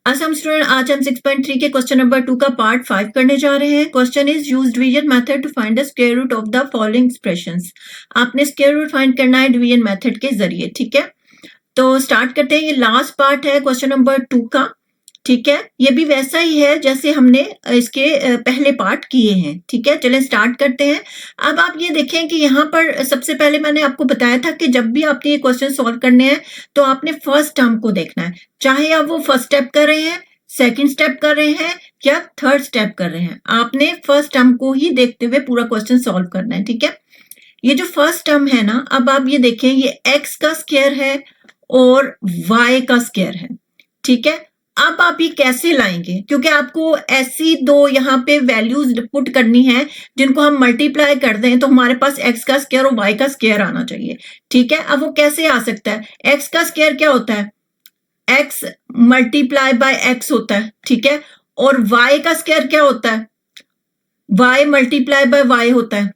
Assam student, आज हम 6.3 के क्वेश्चन नंबर 2 का पार्ट 5 करने जा रहे हैं। Question is use division method to find the square root of the following expressions. आपने स्क्वायर रूट फाइंड करना है डिवीजन मेथड के जरिए। ठीक है, तो स्टार्ट करते हैं। ये लास्ट पार्ट है क्वेश्चन नंबर 2 का। ठीक है, ये भी वैसा ही है जैसे हमने इसके पहले पार्ट किए हैं। ठीक है, चलें स्टार्ट करते हैं। अब आप ये देखें कि यहाँ पर सबसे पहले मैंने आपको बताया था कि जब भी आपने ये क्वेश्चन सॉल्व करने हैं तो आपने फर्स्ट टर्म को देखना है, चाहे आप वो फर्स्ट स्टेप कर रहे हैं, सेकंड स्टेप कर रहे हैं या थर्ड स्टेप कर रहे हैं, आपने फर्स्ट टर्म को ही देखते हुए पूरा क्वेश्चन सॉल्व करना है। ठीक है, ये जो फर्स्ट टर्म है ना, अब आप ये देखें, ये x का स्क्वायर है और y का स्क्वायर है। ठीक है, अब आप ये कैसे लाएंगे, क्योंकि आपको ऐसी दो यहाँ पे वैल्यूज पुट करनी है जिनको हम मल्टीप्लाई कर दें तो हमारे पास x का स्क्वायर और y का स्क्वायर आना चाहिए। ठीक है, अब वो कैसे आ सकता है? x का स्क्वायर क्या होता है? x मल्टीप्लाई बाय x होता है। ठीक है, और y का स्क्वायर क्या होता है? y मल्टीप्लाई बाय y होता है।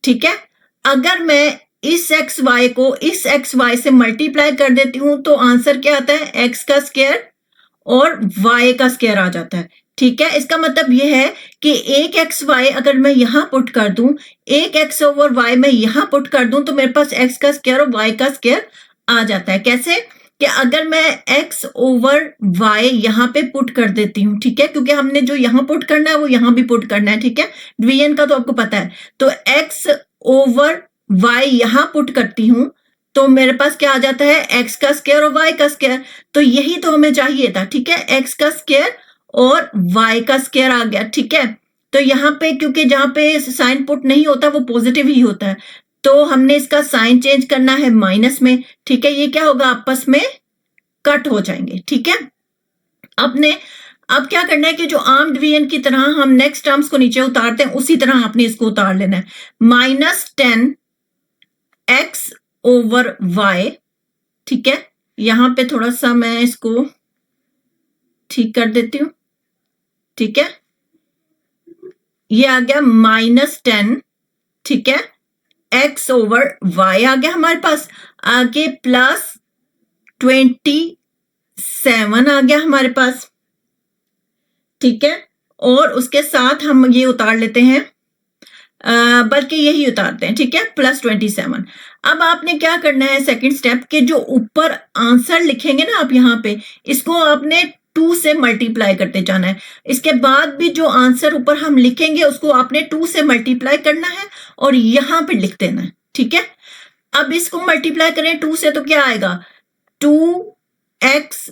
ठीक है, अगर मैं इस एक्स वाई को इस एक्स वाई से मल्टीप्लाई कर देती हूं तो आंसर क्या आता है? एक्स का स्क्वायर और वाई का स्क्वायर आ जाता है। ठीक है, इसका मतलब यह है कि एक एक्स वाई अगर मैं यहां पुट कर दूं, एक एक्स ओवर वाई मैं यहां पुट कर दूं तो मेरे पास एक्स का स्क्वायर और वाई का स्क्वायर आ जाता है। कैसे? कि अगर मैं x ओवर y यहाँ पे पुट कर देती हूँ, ठीक है, क्योंकि हमने जो यहाँ पुट करना है वो यहाँ भी पुट करना है। ठीक है, डिवीजन का तो आपको पता है, तो x ओवर y यहाँ पुट करती हूँ तो मेरे पास क्या आ जाता है? x का स्क्वायर और y का स्क्वायर। तो यही तो हमें चाहिए था। ठीक है, x का स्क्वायर और y का स्क्वायर आ गया। ठीक है, तो यहाँ पे क्योंकि जहां पे साइन पुट नहीं होता वो पॉजिटिव ही होता है, तो हमने इसका साइन चेंज करना है माइनस में। ठीक है, ये क्या होगा? आपस में कट हो जाएंगे। ठीक है, अब क्या करना है कि जो आर्म डिवीजन की तरह हम नेक्स्ट टर्म्स को नीचे उतारते हैं उसी तरह आपने इसको उतार लेना है। -10 x ओवर y। ठीक है, यहां पे थोड़ा सा मैं इसको ठीक कर देती हूं। ठीक है, ये आ गया -10। ठीक है, x ओवर y आ गया हमारे पास। आगे +27 आ गया हमारे पास। ठीक है, और उसके साथ हम ये उतार लेते हैं, बल्कि यही उतारते हैं। ठीक है, +27। अब आपने क्या करना है? सेकंड स्टेप के जो ऊपर आंसर लिखेंगे ना आप यहाँ पे, इसको आपने 2 से मल्टीप्लाई करते जाना है। इसके बाद भी जो आंसर ऊपर हम लिखेंगे उसको आपने 2 से मल्टीप्लाई करना है और यहाँ पे लिख देना है। ठीक है, अब इसको मल्टीप्लाई करें 2 से तो क्या आएगा? 2x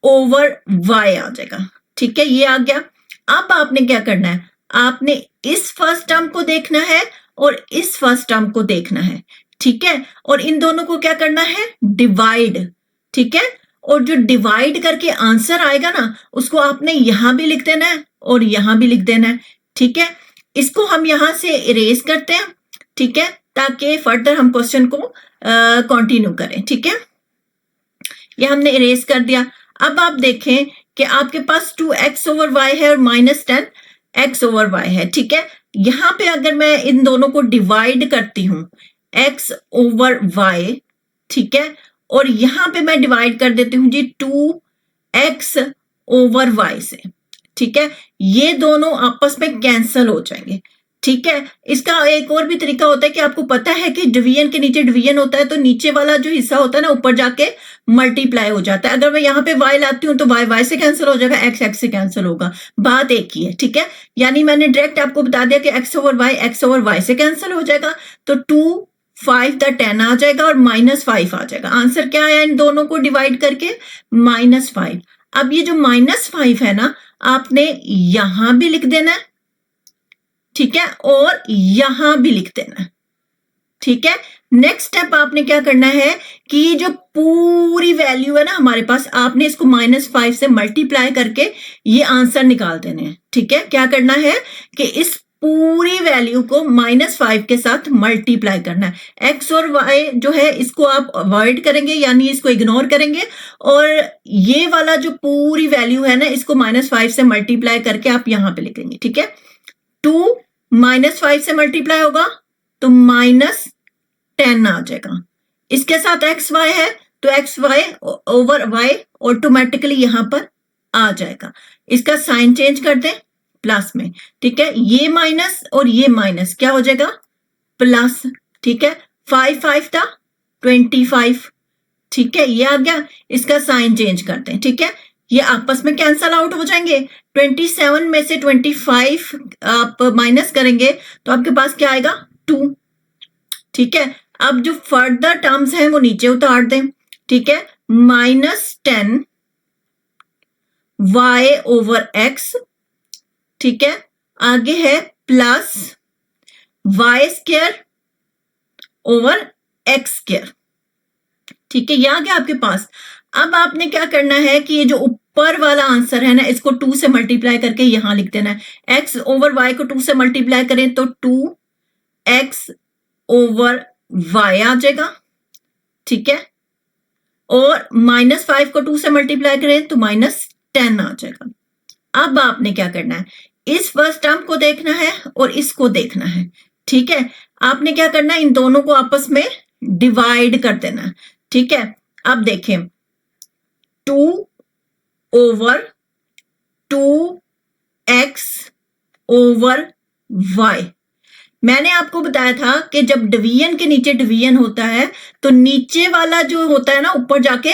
ओवर y आ जाएगा। ठीक है, ये आ गया। अब आपने क्या करना है? आपने इस फर्स्ट टर्म को देखना है और इस फर्स्ट टर्म को देखना है। ठीक है, और इन दोनों को क्या करना है? डिवाइड। ठीक है, और जो डिवाइड करके आंसर आएगा ना उसको आपने यहां भी लिख देना है और यहां भी लिख देना है। ठीक है, इसको हम यहां से इरेज करते हैं। ठीक है, ताकि फर्दर हम क्वेश्चन को कंटिन्यू करें। ठीक है, ये हमने इरेज कर दिया। अब आप देखें कि आपके पास 2x ओवर y है और -10 x ओवर y है। ठीक है, यहां पे अगर मैं इन दोनों को डिवाइड करती हूं x ओवर y, ठीक है, और यहां पे मैं डिवाइड कर देती हूं जी 2x ओवर y से। ठीक है, ये दोनों आपस में कैंसल हो जाएंगे। ठीक है, इसका एक और भी तरीका होता है कि आपको पता है कि डिवीजन के नीचे डिवीजन होता है तो नीचे वाला जो हिस्सा होता है ना ऊपर जाके मल्टीप्लाई हो जाता है। अगर मैं यहाँ पे y लाती हूँ तो y से कैंसिल हो जाएगा, x से कैंसिल होगा, बात एक ही है। ठीक है, यानी मैंने डायरेक्ट आपको बता दिया कि x ओवर y से कैंसिल हो जाएगा, तो 2 5 10 आ जाएगा और -5 आ जाएगा। आंसर क्या आया इन दोनों को डिवाइड करके? -5। अब ये जो -5 है ना आपने यहां भी लिख देना है। ठीक है, और यहां भी लिख देना है। ठीक है, नेक्स्ट स्टेप आपने क्या करना है कि ये जो पूरी वैल्यू है ना हमारे पास, आपने इसको -5 से मल्टीप्लाई करके ये आंसर निकाल देने हैं। ठीक है, क्या करना है कि इस पूरी वैल्यू को -5 के साथ मल्टीप्लाई करना है। x और y जो है इसको आप अवॉइड करेंगे, यानी इसको इग्नोर करेंगे, और ये वाला जो पूरी वैल्यू है ना इसको -5 से मल्टीप्लाई करके आप यहां पे लिखेंगे। ठीक है, 2 -5 से मल्टीप्लाई होगा तो -10 आ जाएगा। इसके साथ एक्स वाई है तो X Y over Y automatically यहां पर आ जाएगा। इसका साइन चेंज कर दें प्लस में, ठीक है, ये माइनस और ये माइनस क्या हो जाएगा, प्लस, ठीक है, 5 5 था 25, ठीक है, ये आ गया। इसका साइन चेंज करते हैं, ठीक है, ये आपस में कैंसल आउट हो जाएंगे। 27 में से 25 आप माइनस करेंगे तो आपके पास क्या आएगा, 2, ठीक है। अब जो फर्दर टर्म्स हैं वो नीचे उतार दें, ठीक है, -10 y ओवर x, ठीक है, आगे है plus y square over x square, ठीक है, ये आ गया आपके पास। अब आपने क्या करना है कि ये जो ऊपर वाला आंसर है ना, इसको 2 से मल्टीप्लाई करके यहां लिख देना है। x ओवर y को 2 से मल्टीप्लाई करें तो 2x ओवर y आ जाएगा, ठीक है, और -5 को 2 से मल्टीप्लाई करें तो -10 आ जाएगा। अब आपने क्या करना है, इस फर्स्ट टर्म को देखना है और इसको देखना है, ठीक है। आपने क्या करना है, इन दोनों को आपस में डिवाइड कर देना है, ठीक है। अब देखें 2 ओवर 2x ओवर y, मैंने आपको बताया था कि जब डिवीजन के नीचे डिवीजन होता है तो नीचे वाला जो होता है ना ऊपर जाके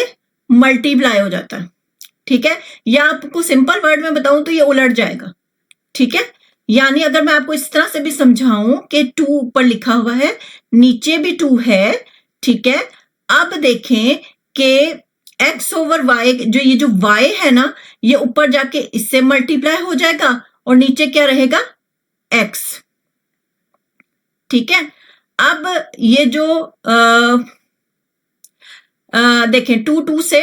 मल्टीप्लाई हो जाता है, ठीक है, या आपको सिंपल वर्ड में बताऊं तो ये उलट जाएगा, ठीक है। यानी अगर मैं आपको इस तरह से भी समझाऊं कि 2 ऊपर लिखा हुआ है नीचे भी 2 है, ठीक है। अब देखें कि x ओवर y, जो ये जो y है ना, ये ऊपर जाके इससे मल्टीप्लाई हो जाएगा और नीचे क्या रहेगा, x, ठीक है। अब ये जो देखें 2 2 से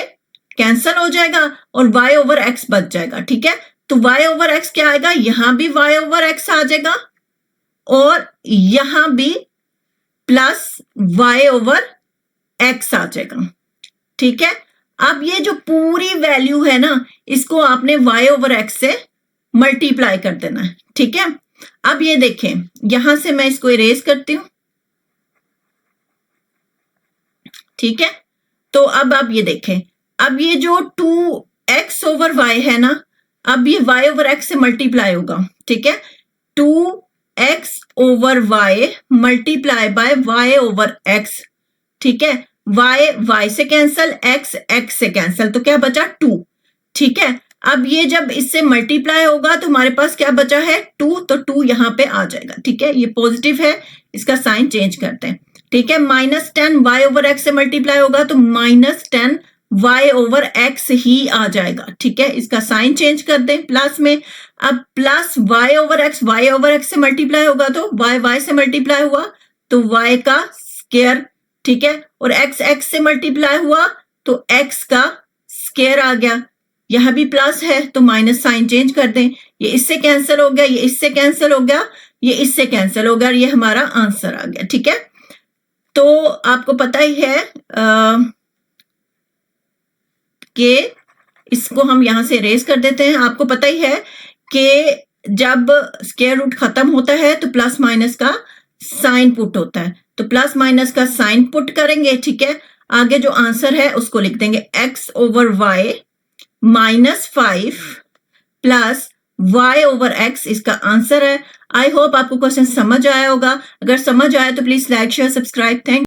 कैंसल हो जाएगा और y ओवर x बच जाएगा, ठीक है। तो y ओवर x क्या आएगा, यहां भी y ओवर x आ जाएगा और यहां भी प्लस y ओवर x आ जाएगा, ठीक है। अब ये जो पूरी वैल्यू है ना, इसको आपने y ओवर x से मल्टीप्लाई कर देना है, ठीक है। अब ये देखें, यहां से मैं इसको इरेज करती हूं, ठीक है। तो अब आप ये देखें, अब ये जो 2x ओवर y है ना, अब ये y ओवर x से मल्टीप्लाई होगा, ठीक है। 2x over y multiply by y over x, ठीक है, y से कैंसल, x से कैंसल, तो क्या बचा 2, ठीक है। अब ये जब इससे मल्टीप्लाई होगा तो हमारे पास क्या बचा है, 2, तो 2 यहां पे आ जाएगा, ठीक है, ये पॉजिटिव है, इसका साइन चेंज करते हैं, ठीक है। -10 y ओवर x से मल्टीप्लाई होगा तो -10 y ओवर x ही आ जाएगा, ठीक है, इसका साइन चेंज कर दें प्लस में। अब प्लस y ओवर x से मल्टीप्लाई होगा तो y से मल्टीप्लाई हुआ तो y का स्क्वायर, ठीक है, और x से मल्टीप्लाई हुआ तो x का स्क्वायर आ गया, यहां भी प्लस है तो माइनस साइन चेंज कर दें, ये इससे कैंसिल हो गया, ये इससे कैंसिल हो गया, ये इससे कैंसिल हो गया, ये हमारा आंसर आ गया, ठीक है। तो आपको पता ही है कि इसको हम यहां से इरेज कर देते हैं। आपको पता ही है कि जब स्क्वायर रूट खत्म होता है तो प्लस माइनस का साइन पुट होता है, तो प्लस माइनस का साइन पुट करेंगे, ठीक है। आगे जो आंसर है उसको लिख देंगे x over y -5 plus y over x, इसका आंसर है। आई होप आपको क्वेश्चन समझ आया होगा। अगर समझ आया तो please like share subscribe. Thank